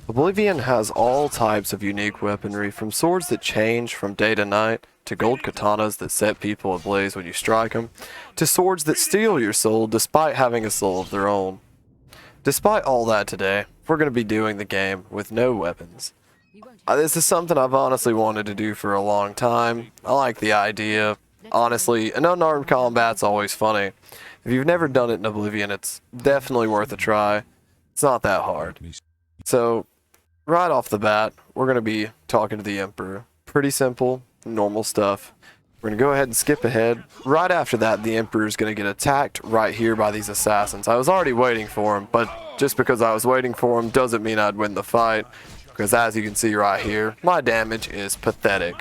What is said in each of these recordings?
Oblivion has all types of unique weaponry, from swords that change from day to night, to gold katanas that set people ablaze when you strike them, to swords that steal your soul despite having a soul of their own. Despite all that today, we're going to be doing the game with no weapons. This is something I've honestly wanted to do for a long time. I like the idea. Honestly, an unarmed combat's always funny. If you've never done it in Oblivion, it's definitely worth a try. It's not that hard. So, right off the bat, we're going to be talking to the Emperor. Pretty simple, normal stuff. We're going to go ahead and skip ahead. Right after that, the Emperor is going to get attacked right here by these assassins. I was already waiting for him, but just because I was waiting for him doesn't mean I'd win the fight. Because as you can see right here, my damage is pathetic.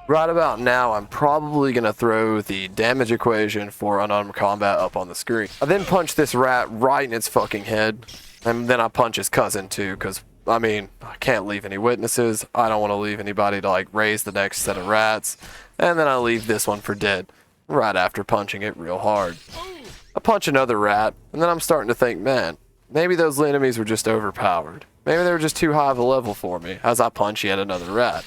Right about now, I'm probably going to throw the damage equation for unarmed combat up on the screen. I then punch this rat right in its fucking head. And then I punch his cousin too, because, I mean, I can't leave any witnesses. I don't want to leave anybody to, like, raise the next set of rats. And then I leave this one for dead, right after punching it real hard. I punch another rat, and then I'm starting to think, man, maybe those enemies were just overpowered. Maybe they were just too high of a level for me, as I punch yet another rat.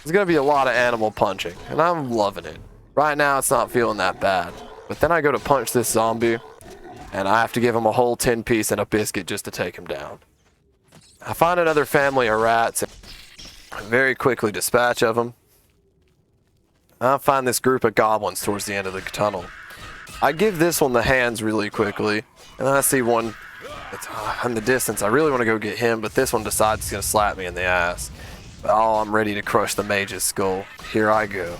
There's going to be a lot of animal punching, and I'm loving it. Right now, it's not feeling that bad. But then I go to punch this zombie, and I have to give him a whole 10-piece and a biscuit just to take him down. I find another family of rats, and very quickly dispatch of them. I find this group of goblins towards the end of the tunnel. I give this one the hands really quickly, and then I see one that's in the distance. I really want to go get him, but this one decides he's going to slap me in the ass. Oh, I'm ready to crush the mage's skull. Here I go.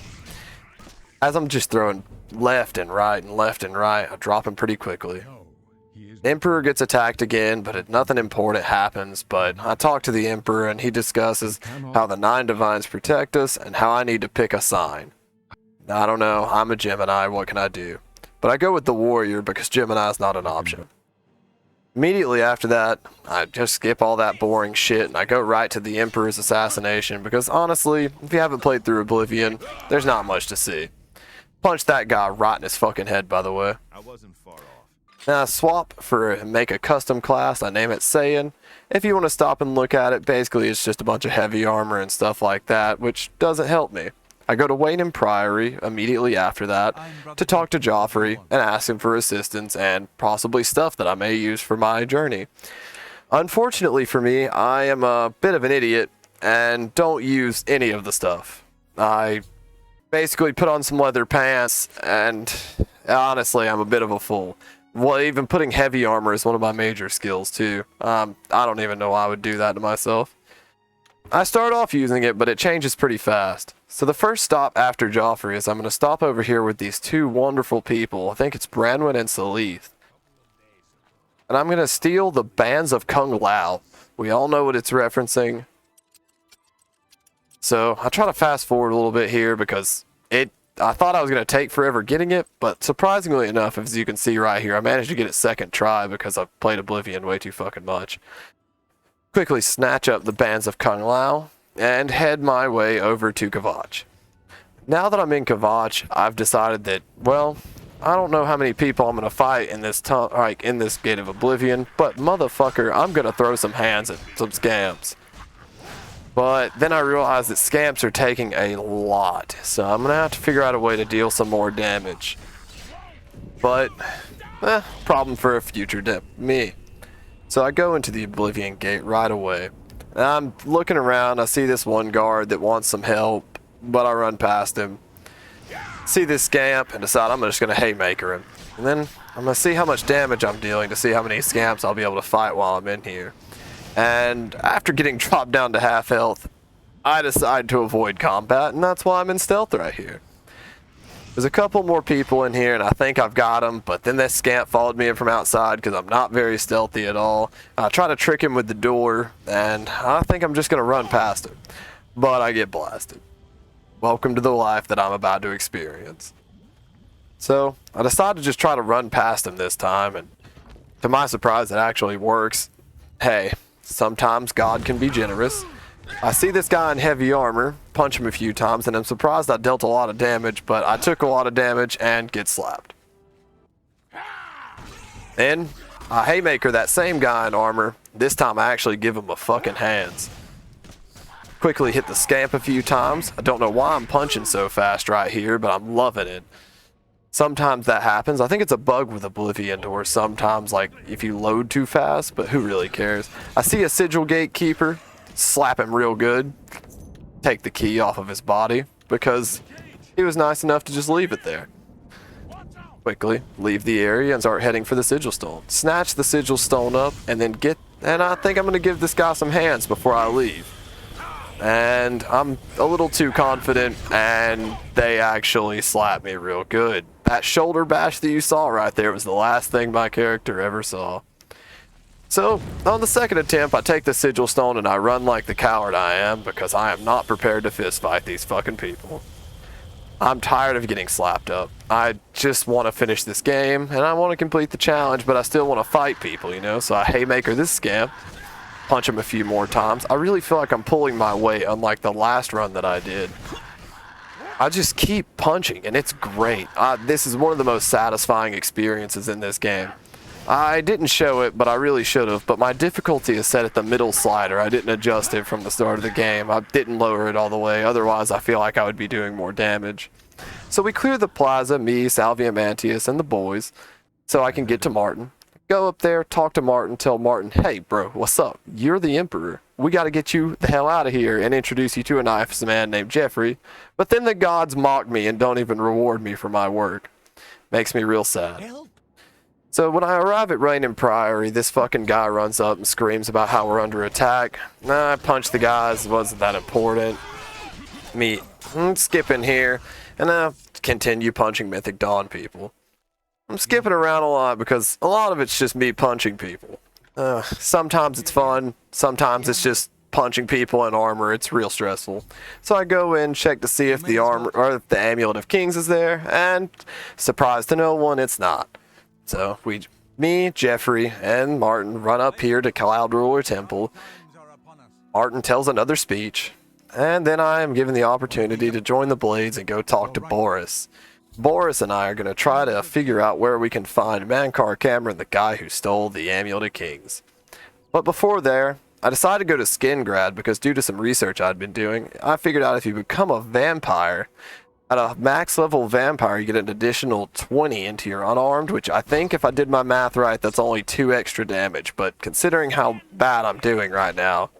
As I'm just throwing left and right, I drop him pretty quickly. The Emperor gets attacked again, but nothing important happens. But I talk to the Emperor, and he discusses how the 9 divines protect us and how I need to pick a sign. Now, I don't know. I'm a Gemini. What can I do? But I go with the warrior because Gemini is not an option. Immediately after that, I just skip all that boring shit and I go right to the Emperor's assassination because honestly, if you haven't played through Oblivion, there's not much to see. Punch that guy right in his fucking head, by the way. I wasn't far off. Now I swap for make a custom class. I name it Saiyan. If you want to stop and look at it, basically it's just a bunch of heavy armor and stuff like that, which doesn't help me. I go to Wayne Priory immediately after that to talk to Joffrey and ask him for assistance and possibly stuff that I may use for my journey. Unfortunately for me, I am a bit of an idiot and don't use any of the stuff. I basically put on some leather pants and honestly I'm a bit of a fool. Well, even putting heavy armor is one of my major skills too. I don't even know why I would do that to myself. I start off using it, but it changes pretty fast. So the first stop after Joffrey is I'm going to stop over here with these 2 wonderful people. I think it's Branwen and Salith. And I'm going to steal the Bands of Kung Lao. We all know what it's referencing. So I try to fast forward a little bit here because I thought I was going to take forever getting it, but surprisingly enough, as you can see right here, I managed to get it second try because I've played Oblivion way too fucking much. Quickly snatch up the Bands of Kung Lao and head my way over to Kvatch. Now that I'm in Kvatch, I've decided that, well, I don't know how many people I'm going to fight in this in this Gate of Oblivion, but motherfucker, I'm going to throw some hands at some scamps. But then I realized that scamps are taking a lot, so I'm going to have to figure out a way to deal some more damage. But, problem for a future me. So I go into the Oblivion Gate right away. And I'm looking around, I see this one guard that wants some help, but I run past him. See this scamp and decide I'm just going to haymaker him. And then I'm going to see how much damage I'm dealing to see how many scamps I'll be able to fight while I'm in here. And after getting dropped down to half health, I decide to avoid combat, and that's why I'm in stealth right here. There's a couple more people in here, and I think I've got them, but then this scamp followed me in from outside because I'm not very stealthy at all. I try to trick him with the door, and I think I'm just going to run past him. But I get blasted. Welcome to the life that I'm about to experience. So, I decided to just try to run past him this time, and to my surprise, it actually works. Hey, sometimes God can be generous. I see this guy in heavy armor, punch him a few times, and I'm surprised I dealt a lot of damage, but I took a lot of damage and get slapped. Then, Haymaker that same guy in armor. This time I actually give him a fucking hands. Quickly hit the scamp a few times. I don't know why I'm punching so fast right here, but I'm loving it. Sometimes that happens. I think it's a bug with Oblivion, or sometimes like if you load too fast, but who really cares? I see a sigil gatekeeper, slap him real good, take the key off of his body because he was nice enough to just leave it there. Quickly leave the area and start heading for the sigil stone. Snatch the sigil stone up and then I think I'm gonna give this guy some hands before I leave. And I'm a little too confident, and they actually slapped me real good. That shoulder bash that you saw right there was the last thing my character ever saw. So, on the second attempt, I take the sigil stone and I run like the coward I am, because I am not prepared to fist fight these fucking people. I'm tired of getting slapped up. I just want to finish this game, and I want to complete the challenge, but I still want to fight people, you know? So I haymaker this scamp. Punch him a few more times. I really feel like I'm pulling my weight, unlike the last run that I did. I just keep punching, and it's great. This is one of the most satisfying experiences in this game. I didn't show it, but I really should have. But my difficulty is set at the middle slider. I didn't adjust it from the start of the game. I didn't lower it all the way. Otherwise, I feel like I would be doing more damage. So we clear the plaza, me, Salvia Mantius, and the boys, so I can get to Martin. Go up there, talk to Martin, tell Martin, hey bro, what's up? You're the Emperor. We gotta get you the hell out of here and introduce you to a nice man named Jeffrey. But then the gods mock me and don't even reward me for my work. Makes me real sad. So when I arrive at Rainin Priory, this fucking guy runs up and screams about how we're under attack. I punched the guys, it wasn't that important. I'm skipping here, and I continue punching Mythic Dawn people. I'm skipping around a lot because a lot of it's just me punching people. Sometimes it's fun, sometimes it's just punching people in armor. It's real stressful. So I go in, check to see if the armor or if the Amulet of Kings is there, and surprise to no one, it's not. So me, Jeffrey, and Martin run up here to Cloud Ruler Temple. Martin tells another speech, and then I am given the opportunity to join the Blades and go talk to Boris. Boris and I are going to try to figure out where we can find Mankar Cameron, the guy who stole the Amulet of Kings. But before there, I decided to go to Skingrad because due to some research I'd been doing, I figured out if you become a vampire, at a max level vampire, you get an additional 20 into your unarmed, which I think if I did my math right, that's only 2 extra damage. But considering how bad I'm doing right now,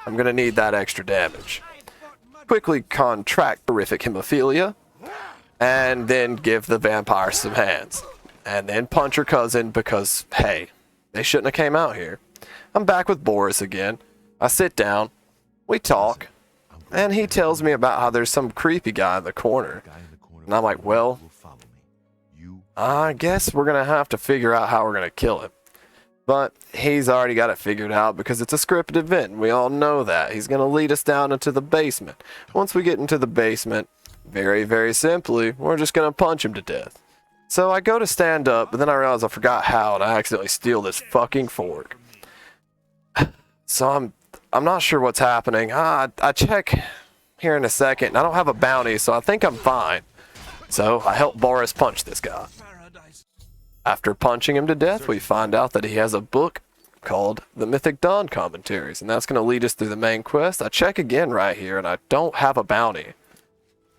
I'm going to need that extra damage. Quickly contract horrific hemophilia, and then give the vampire some hands. And then punch her cousin because, hey, they shouldn't have came out here. I'm back with Boris again. I sit down, we talk, and he tells me about how there's some creepy guy in the corner. And I'm like, well, I guess we're going to have to figure out how we're going to kill him. But he's already got it figured out because it's a scripted event, and we all know that. He's going to lead us down into the basement. Once we get into the basement, very, very simply, we're just going to punch him to death. So I go to stand up, but then I realize I forgot how, and I accidentally steal this fucking fork. So I'm not sure what's happening. I check here in a second, and I don't have a bounty, so I think I'm fine. So I help Boris punch this guy. After punching him to death, we find out that he has a book called The Mythic Dawn Commentaries, and that's going to lead us through the main quest. I check again right here, and I don't have a bounty.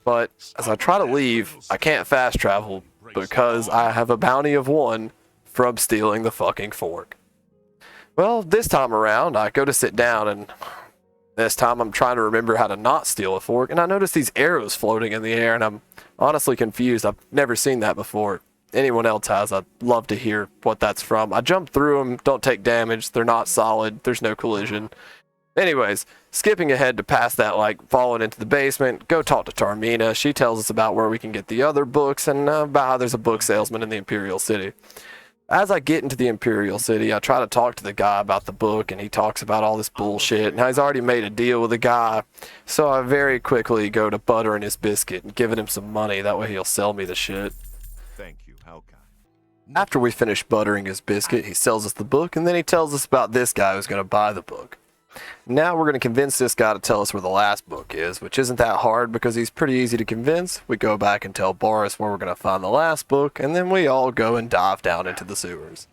But as I try to leave, I can't fast travel because I have a bounty of 1 from stealing the fucking fork. Well, this time around, I go to sit down, and this time I'm trying to remember how to not steal a fork, and I notice these arrows floating in the air, and I'm honestly confused. I've never seen that before. Anyone else has, I'd love to hear what that's from. I jump through them, don't take damage, they're not solid, there's no collision. Anyways, skipping ahead to past that, like, falling into the basement, go talk to Tarmina. She tells us about where we can get the other books and about how there's a book salesman in the Imperial City. As I get into the Imperial City, I try to talk to the guy about the book, and he talks about all this bullshit, and he's already made a deal with the guy. So I very quickly go to buttering his biscuit and giving him some money, that way he'll sell me the shit. Thank you, how kind. After we finish buttering his biscuit, he sells us the book, and then he tells us about this guy who's going to buy the book. Now we're going to convince this guy to tell us where the last book is, which isn't that hard because he's pretty easy to convince. We go back and tell Boris where we're going to find the last book, and then we all go and dive down into the sewers.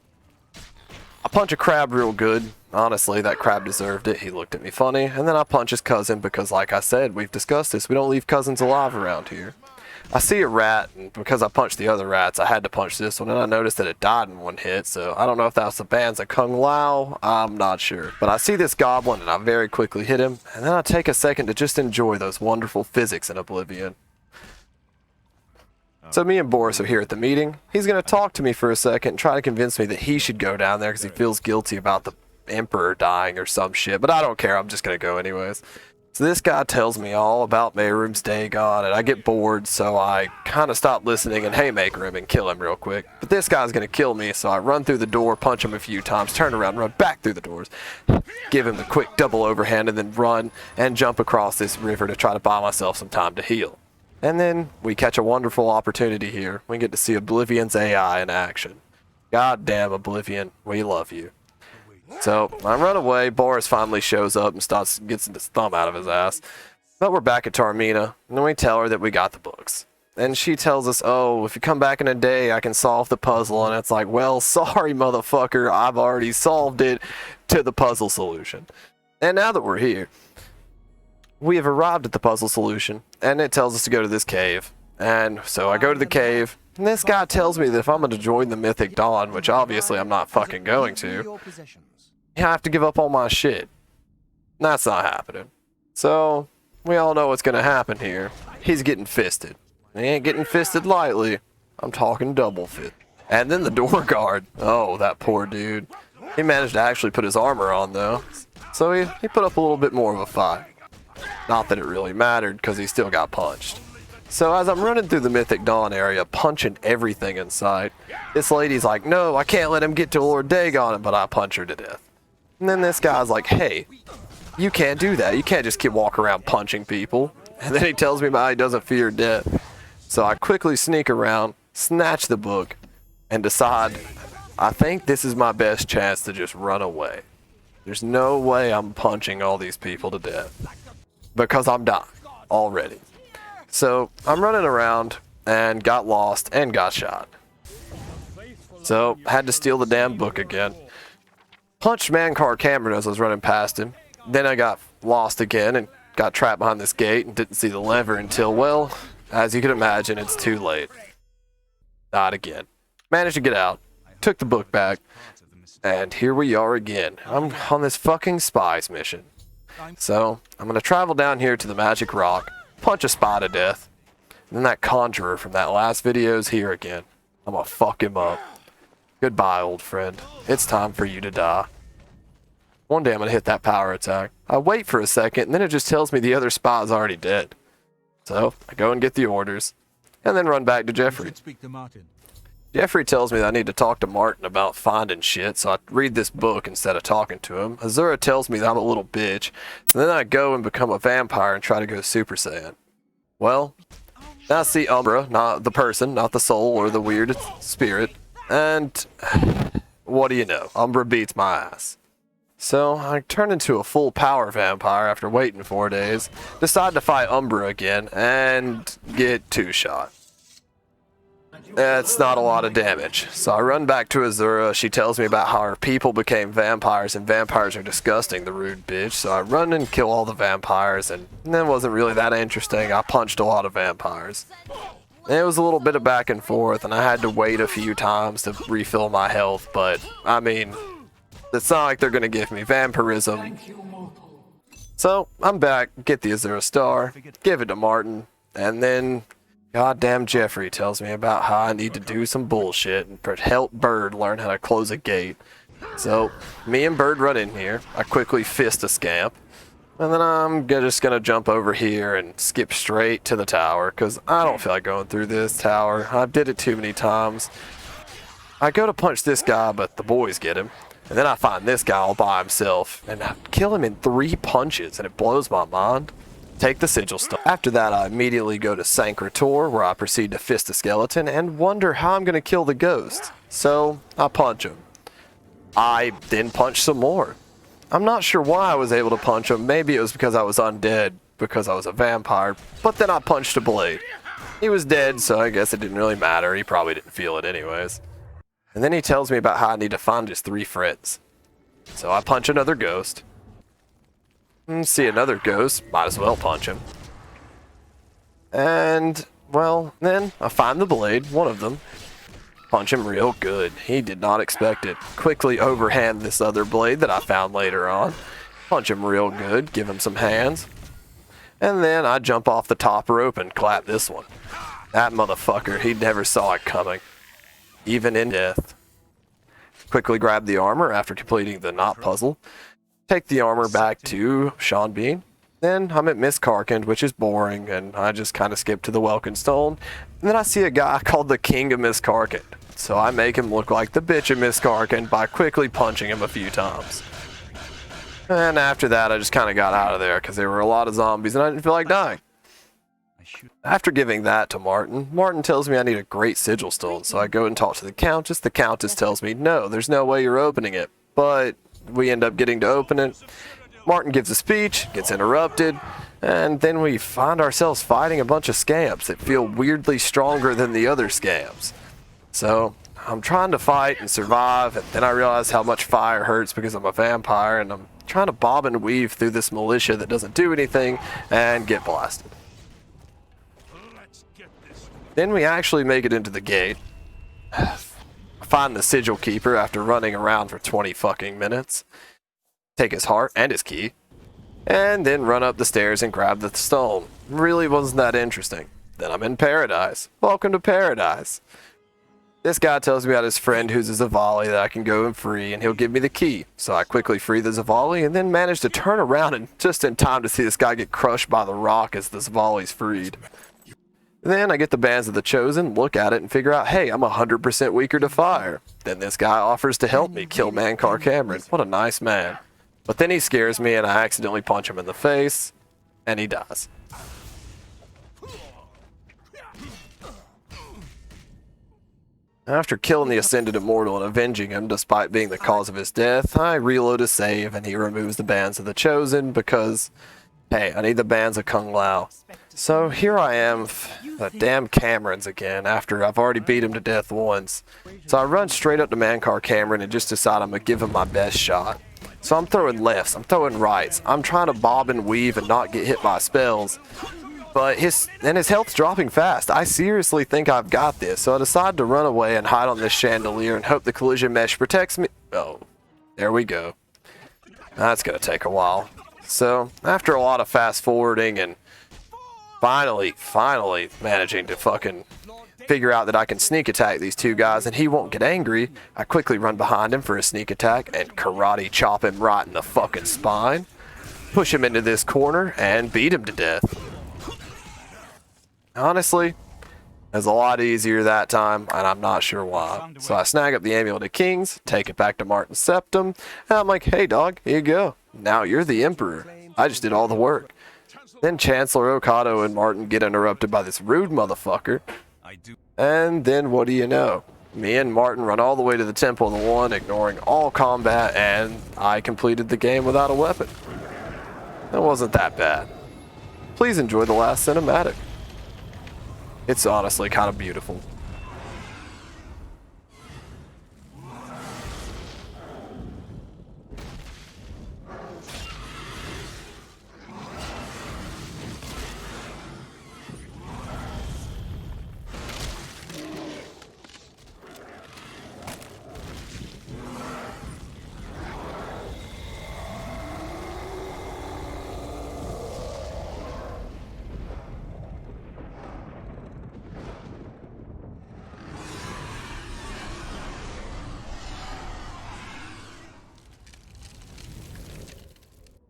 punch a crab real good. Honestly, that crab deserved it. He looked at me funny. And then I punch his cousin because, like I said, we've discussed this. We don't leave cousins alive around here. I see a rat, and because I punched the other rats, I had to punch this one, and I noticed that it died in one hit, so I don't know if that was the bands of Kung Lao, I'm not sure. But I see this goblin, and I very quickly hit him, and then I take a second to just enjoy those wonderful physics in Oblivion. So me and Boris are here at the meeting. He's going to talk to me for a second and try to convince me that he should go down there because he feels guilty about the Emperor dying or some shit, but I don't care, I'm just going to go anyways. So this guy tells me all about Mehrum's Dagon, and I get bored, so I kind of stop listening and haymaker him and kill him real quick. But this guy's going to kill me, so I run through the door, punch him a few times, turn around, run back through the doors, give him the quick double overhand, and then run and jump across this river to try to buy myself some time to heal. And then we catch a wonderful opportunity here. We get to see Oblivion's AI in action. God damn, Oblivion, we love you. So I run away. Boris finally shows up and gets his thumb out of his ass. But we're back at Tarmina, and then we tell her that we got the books. And she tells us, oh, if you come back in a day, I can solve the puzzle. And it's like, well, sorry, motherfucker, I've already solved it to the puzzle solution. And now that we're here, we have arrived at the puzzle solution, and it tells us to go to this cave. And so I go to the cave, and this guy tells me that if I'm going to join the Mythic Dawn, which obviously I'm not fucking going to, I have to give up all my shit. That's not happening. So, we all know what's gonna happen here. He's getting fisted. He ain't getting fisted lightly. I'm talking double fist. And then the door guard. Oh, that poor dude. He managed to actually put his armor on, though. So he put up a little bit more of a fight. Not that it really mattered, because he still got punched. So as I'm running through the Mythic Dawn area, punching everything in sight, this lady's like, no, I can't let him get to Lord Dagon, but I punch her to death. And then this guy's like, hey, you can't do that. You can't just keep walking around punching people. And then he tells me about how he doesn't fear death. So I quickly sneak around, snatch the book, and decide, I think this is my best chance to just run away. There's no way I'm punching all these people to death. Because I'm dying already. So I'm running around and got lost and got shot. So had to steal the damn book again. Punched Mankar Cameron as I was running past him. Then I got lost again and got trapped behind this gate and didn't see the lever until, well, as you can imagine, it's too late. Not again. Managed to get out. Took the book back. And here we are again. I'm on this fucking spies mission. So, I'm going to travel down here to the Magic Rock, punch a spy to death. And then that conjurer from that last video is here again. I'm going to fuck him up. Goodbye, old friend. It's time for you to die. One day I'm going to hit that power attack. I wait for a second, and then it just tells me the other spy is already dead. So, I go and get the orders, and then run back to Jeffrey. Jeffrey tells me that I need to talk to Martin about finding shit, so I read this book instead of talking to him. Azura tells me that I'm a little bitch, and then I go and become a vampire and try to go Super Saiyan. Well, now I see Umbra, not the person, not the soul or the weird spirit, and what do you know? Umbra beats my ass. So I turn into a full power vampire after waiting 4 days, decide to fight Umbra again, and get 2-shot. That's not a lot of damage. So I run back to Azura. She tells me about how her people became vampires, and vampires are disgusting, the rude bitch. So I run and kill all the vampires, and that wasn't really that interesting. I punched a lot of vampires. And it was a little bit of back and forth, and I had to wait a few times to refill my health, but, I mean, it's not like they're going to give me vampirism. So, I'm back, get the Azura Star, give it to Martin, and then goddamn Jeffrey tells me about how I need to do some bullshit and help Bird learn how to close a gate. So, me and Bird run in here, I quickly fist a scamp, and then I'm just going to jump over here and skip straight to the tower, because I don't feel like going through this tower. I did it too many times. I go to punch this guy, but the boys get him. And then I find this guy all by himself, and I kill him in 3 punches, and it blows my mind. Take the sigil stuff. After that, I immediately go to Sancrator, where I proceed to fist a skeleton, and wonder how I'm going to kill the ghost. So, I punch him. I then punch some more. I'm not sure why I was able to punch him. Maybe it was because I was undead, because I was a vampire, but then I punched a blade. He was dead, so I guess it didn't really matter. He probably didn't feel it anyways. And then he tells me about how I need to find his 3 friends. So I punch another ghost. See another ghost, might as well punch him. And, well, then I find the blade, one of them. Punch him real good. He did not expect it. Quickly overhand this other blade that I found later on. Punch him real good, give him some hands. And then I jump off the top rope and clap this one. That motherfucker, he never saw it coming. Even in death. Quickly grab the armor after completing the knot puzzle. Take the armor back to Sean Bean. Then I'm at Miss Karkand, which is boring, and I just kind of skip to the Welkin Stone. And then I see a guy called the King of Miss Karkand. So I make him look like the bitch of Miss Karkand by quickly punching him a few times. And after that, I just kind of got out of there because there were a lot of zombies and I didn't feel like dying. After giving that to Martin, Martin tells me I need a great sigil stone, so I go and talk to the Countess. The Countess tells me, no, there's no way you're opening it. But we end up getting to open it. Martin gives a speech, gets interrupted, and then we find ourselves fighting a bunch of scamps that feel weirdly stronger than the other scamps. So I'm trying to fight and survive, and then I realize how much fire hurts because I'm a vampire, and I'm trying to bob and weave through this militia that doesn't do anything and get blasted. Then we actually make it into the gate. Find the sigil keeper after running around for 20 fucking minutes. Take his heart and his key. And then run up the stairs and grab the stone. Really wasn't that interesting. Then I'm in paradise. Welcome to paradise. This guy tells me about his friend who's a Zavali that I can go and free, and he'll give me the key. So I quickly free the Zavali and then manage to turn around and just in time to see this guy get crushed by the rock as the Zavali's freed. Then I get the bands of the Chosen, look at it, and figure out, hey, I'm 100% weaker to fire. Then this guy offers to help me kill Mankar Cameron. What a nice man. But then he scares me and I accidentally punch him in the face, and he dies. After killing the Ascended Immortal and avenging him despite being the cause of his death, I reload a save and he removes the bands of the Chosen because, hey, I need the bands of Kung Lao. So here I am, the damn Camerons again, after I've already beat him to death once. So I run straight up to Mankar Cameron and just decide I'm going to give him my best shot. So I'm throwing lefts, I'm throwing rights, I'm trying to bob and weave and not get hit by spells. But his health's dropping fast. I seriously think I've got this, so I decide to run away and hide on this chandelier and hope the collision mesh protects me. Oh, there we go. That's going to take a while. So after a lot of fast forwarding and finally managing to fucking figure out that I can sneak attack these two guys and he won't get angry, I quickly run behind him for a sneak attack and karate chop him right in the fucking spine, push him into this corner, and beat him to death. Honestly, it was a lot easier that time, and I'm not sure why. So I snag up the Amulet of Kings, take it back to Martin's Septum, and I'm like, hey dog, here you go. Now you're the Emperor. I just did all the work. Then Chancellor Okado and Martin get interrupted by this rude motherfucker. And then what do you know? Me and Martin run all the way to the Temple of the One, ignoring all combat, and I completed the game without a weapon. That wasn't that bad. Please enjoy the last cinematic. It's honestly kind of beautiful.